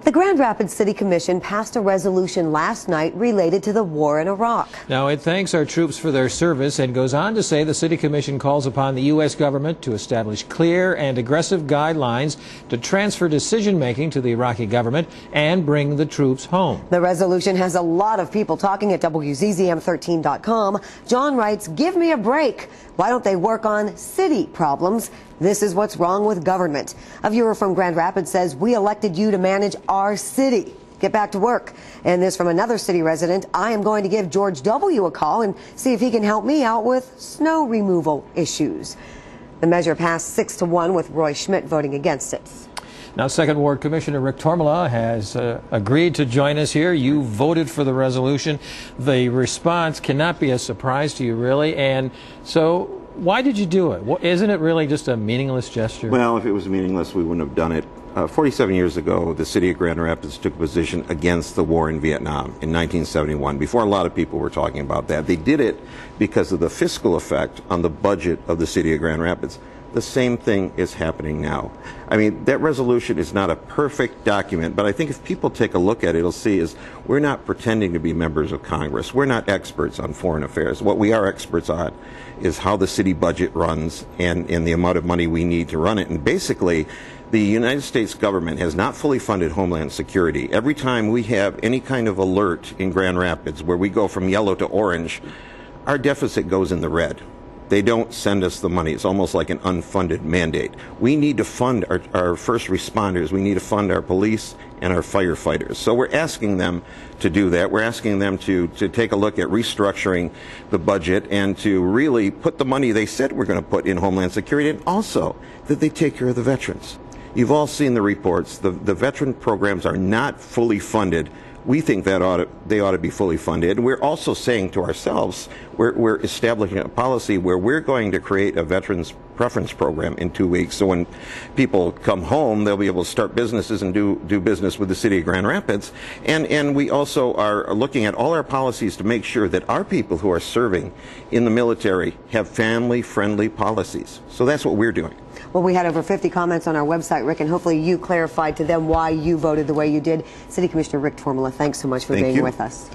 The Grand Rapids City Commission passed a resolution last night related to the war in Iraq. Now, it thanks our troops for their service and goes on to say the City Commission calls upon the U.S. government to establish clear and aggressive guidelines to transfer decision-making to the Iraqi government and bring the troops home. The resolution has a lot of people talking at WZZM13.com. John writes, "Give me a break. Why don't they work on city problems? This is what's wrong with government." A viewer from Grand Rapids says, "We elected you to manage our city. Get back to work." And this from another city resident, "I am going to give George W. a call and see if he can help me out with snow removal issues." The measure passed 6-1 with Roy Schmidt voting against it. Now, Second Ward Commissioner Rick Tormala has agreed to join us here. You voted for the resolution. The response cannot be a surprise to you, really. And so why did you do it? Isn't it really just a meaningless gesture? Well, if it was meaningless, we wouldn't have done it. 47 years ago, the city of Grand Rapids took a position against the war in Vietnam in 1971, before a lot of people were talking about that. They did it because of the fiscal effect on the budget of the city of Grand Rapids. The same thing is happening now. I mean, that resolution is not a perfect document, but I think if people take a look at it, it'll see is we're not pretending to be members of Congress. We're not experts on foreign affairs. What we are experts on is how the city budget runs and the amount of money we need to run it. And basically, the United States government has not fully funded Homeland Security. Every time we have any kind of alert in Grand Rapids where we go from yellow to orange, our deficit goes in the red. They don't send us the money. It's almost like an unfunded mandate. We need to fund our first responders. We need to fund our police and our firefighters. So we're asking them to do that. We're asking them to take a look at restructuring the budget and to really put the money they said we're going to put in Homeland Security, and also that they take care of the veterans. You've all seen the reports. The veteran programs are not fully funded. We think that they ought to be fully funded. And we're also saying to ourselves, we're establishing a policy where we're going to create a veterans preference program in 2 weeks. So when people come home, they'll be able to start businesses and do business with the city of Grand Rapids. And we also are looking at all our policies to make sure that our people who are serving in the military have family-friendly policies. So that's what we're doing. Well, we had over 50 comments on our website, Rick, and hopefully you clarified to them why you voted the way you did. City Commissioner Rick Tormala, thanks so much for being with us.